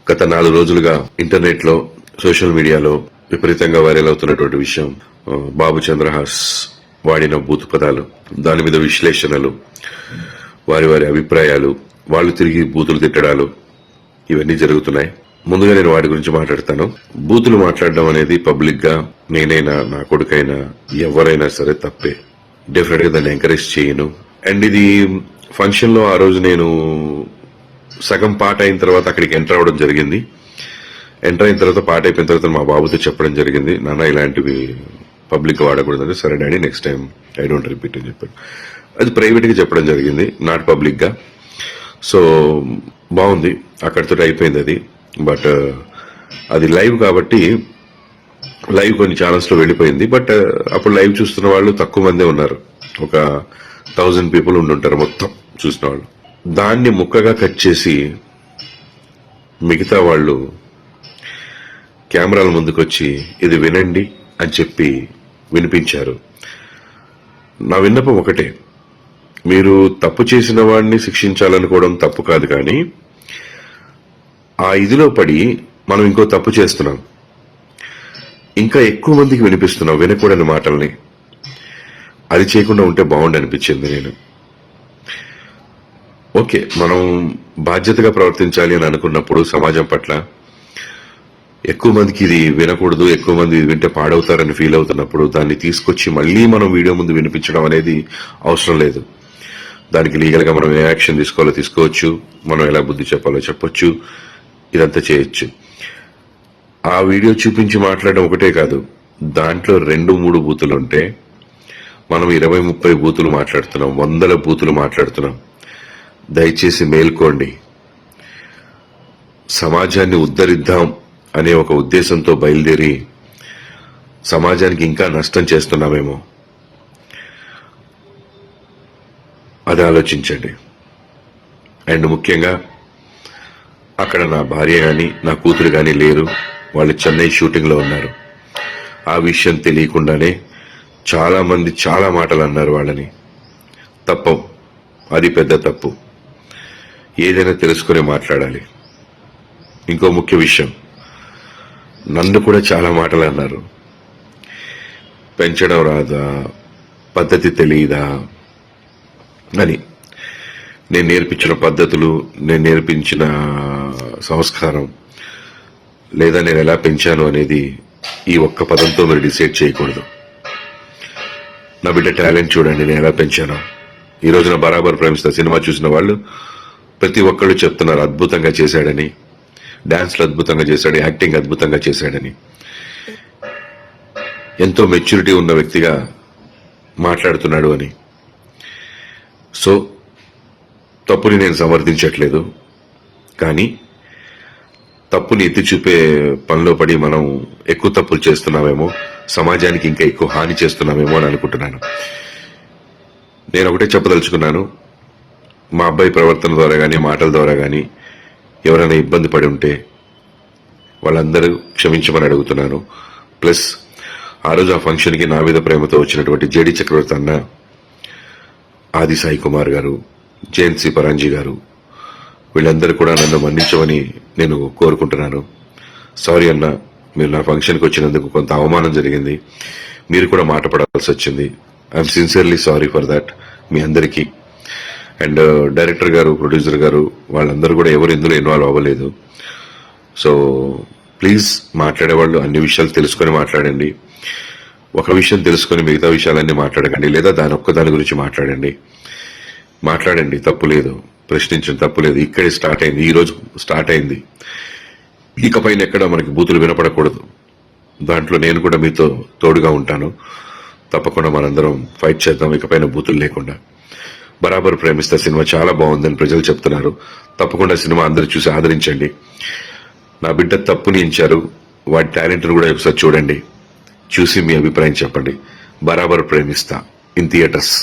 గత 4 రోజులుగా ఇంటర్నెట్ లో సోషల్ మీడియాలో విపరీతంగా వైరల్ అవుతున్నటువంటి విషయం బాబు చంద్రహాస్ వాడిన బూతు పదాలు, దాని మీద విశ్లేషణలు, వారి వారి అభిప్రాయాలు, వాళ్ళు తిరిగి బూతులు తిట్టడాలు ఇవన్నీ జరుగుతున్నాయి. ముందుగా నేను వాటి గురించి మాట్లాడతాను. బూతులు మాట్లాడడం అనేది పబ్లిక్ గా నేనైనా నా కొడుకైనా ఎవరైనా సరే తప్పే. డెఫినెట్ గా దాన్ని ఎంకరేజ్ చేయను. అండ్ ఇది ఫంక్షన్ లో ఆ రోజు నేను సగం పాట అయిన తర్వాత అక్కడికి ఎంటర్ అవ్వడం జరిగింది. ఎంటర్ అయిన తర్వాత పాట అయిపోయిన తర్వాత మా బాబుతో చెప్పడం జరిగింది, నాన్న ఇలాంటివి పబ్లిక్ వాడకూడదని. సరే daddy next time I don't repeat అని చెప్పాడు. అది ప్రైవేట్ గా చెప్పడం జరిగింది, నాట్ పబ్లిక్ గా. సో బాగుంది, అక్కడితో అయిపోయింది అది. బట్ అది లైవ్ కాబట్టి లైవ్ కొన్ని ఛానల్స్ లో వెళ్ళిపోయింది. బట్ అప్పుడు లైవ్ చూస్తున్న వాళ్ళు తక్కువ మందే ఉన్నారు, ఒక 1000 పీపుల్ ఉండుంటారు మొత్తం చూసిన వాళ్ళు. దాన్ని ముక్కగా కట్ చేసి మిగతా వాళ్ళు కెమెరాల ముందుకొచ్చి ఇది వినండి అని చెప్పి వినిపించారు. నా విన్నపం ఒకటే, మీరు తప్పు చేసిన వాడిని శిక్షించాలనుకోవడం తప్పు కాదు, కానీ ఆ ఇదిలో పడి మనం ఇంకో తప్పు చేస్తున్నాం, ఇంకా ఎక్కువ మందికి వినిపిస్తున్నాం వినకూడని మాటల్ని. అది చేయకుండా ఉంటే బాగుండి అనిపించింది. నేను ఓకే, మనం బాధ్యతగా ప్రవర్తించాలి అని అనుకున్నప్పుడు సమాజం పట్ల ఎక్కువ మందికి ఇది వినకూడదు, ఎక్కువ మంది ఇది వింటే పాడవుతారని ఫీల్ అవుతున్నప్పుడు దాన్ని తీసుకొచ్చి మళ్ళీ మనం వీడియో ముందు వినిపించడం అనేది అవసరం లేదు. దానికి లీగల్ గా మనం ఏ యాక్షన్ తీసుకోవాలో తీసుకోవచ్చు, మనం ఎలా బుద్ధి చెప్పాలో చెప్పొచ్చు, ఇదంతా చేయొచ్చు. ఆ వీడియో చూపించి మాట్లాడడం ఒకటే కాదు, దాంట్లో 2-3 బూతులు ఉంటే మనం 20-30 బూతులు మాట్లాడుతున్నాం, 100 బూతులు మాట్లాడుతున్నాం. దయచేసి మేల్కోండి. సమాజాన్ని ఉద్ధరిద్దాం అనే ఒక ఉద్దేశంతో బయలుదేరి సమాజానికి ఇంకా నష్టం చేస్తున్నామేమో, అది ఆలోచించండి. అండ్ ముఖ్యంగా అక్కడ నా భార్య గాని నా కూతురు గాని లేరు, వాళ్ళు చెన్నై షూటింగ్ లో ఉన్నారు. ఆ విషయం తెలియకుండానే చాలా మంది చాలా మాటలు అన్నారు వాళ్ళని. తప్పు, అది పెద్ద తప్పు. ఏదైనా తెలుసుకుని మాట్లాడాలి. ఇంకో ముఖ్య విషయం, నన్ను కూడా చాలా మాటలు అన్నారు. పెంచడం రాదా, పద్ధతి తెలియదా అని. నేను నేర్పించిన పద్ధతులు, నేను నేర్పించిన సంస్కారం, లేదా నేను ఎలా పెంచాను అనేది ఈ ఒక్క పదంతో మీరు డిసైడ్ చేయకూడదు. నా బిడ్డ టాలెంట్ చూడండి, నేను ఎలా పెంచాను. ఈ రోజున బరాబర్ ప్రేమిస్తా సినిమా చూసిన వాళ్ళు ప్రతి ఒక్కళ్ళు చెప్తున్నారు అద్భుతంగా చేశాడని, డాన్స్లు అద్భుతంగా చేశాడు, యాక్టింగ్ అద్భుతంగా చేశాడని. ఎంతో మెచ్యూరిటీ ఉన్న వ్యక్తిగా మాట్లాడుతున్నాడు అని. సో తప్పుని నేను సమర్థించట్లేదు, కానీ తప్పుని ఎత్తి చూపే పనిలో పడి మనం ఎక్కువ తప్పులు చేస్తున్నామేమో, సమాజానికి ఇంకా ఎక్కువ హాని చేస్తున్నామేమో అని అనుకుంటున్నాను. నేను ఒకటే చెప్పదలుచుకున్నాను, మా అబ్బాయి ప్రవర్తన ద్వారా కానీ మాటల ద్వారా కానీ ఎవరైనా ఇబ్బంది పడి ఉంటే వాళ్ళందరూ క్షమించమని అడుగుతున్నాను. ప్లస్ ఆ రోజు ఆ ఫంక్షన్కి నా మీద ప్రేమతో వచ్చినటువంటి జేడి చక్రవర్తి అన్న, ఆది సాయి కుమార్ గారు, జయంతి పరాంజీ గారు, వీళ్ళందరూ కూడా నన్ను మన్నించమని నేను కోరుకుంటున్నాను. సారీ అన్న, మీరు నా ఫంక్షన్కి వచ్చినందుకు కొంత అవమానం జరిగింది, మీరు కూడా మాట పడాల్సి వచ్చింది. I'm sincerely sorry for that మీ అందరికీ. అండ్ డైరెక్టర్ గారు, ప్రొడ్యూసర్ గారు, వాళ్ళందరూ కూడా ఎవరు ఇందులో ఇన్వాల్వ్ అవ్వలేదు. సో ప్లీజ్ మాట్లాడేవాళ్ళు అన్ని విషయాలు తెలుసుకొని మాట్లాడండి. ఒక విషయం తెలుసుకొని మిగతా విషయాలన్నీ మాట్లాడకండి, లేదా దాని గురించి మాట్లాడండి. తప్పు లేదు, ప్రశ్నించడం తప్పు లేదు. ఇక్కడే స్టార్ట్ అయింది, ఈ రోజు స్టార్ట్ అయింది. ఇకపైన ఎక్కడ మనకి బూతులు వినపడకూడదు. దాంట్లో నేను కూడా మీతో తోడుగా ఉంటాను. తప్పకుండా మనందరం ఫైట్ చేద్దాం ఇకపైన బూతులు లేకుండా. బరాబర్ ప్రేమిస్తా సినిమా చాలా బాగుందని ప్రజలు చెప్తున్నారు. తప్పకుండా సినిమా అందరూ చూసి ఆదరించండి. నా బిడ్డ తప్పుని ఎంచారు, వాడి టాలెంట్ను కూడా ఒకసారి చూడండి, చూసి మీ అభిప్రాయం చెప్పండి. బరాబర్ ప్రేమిస్తా ఇన్ థియేటర్స్.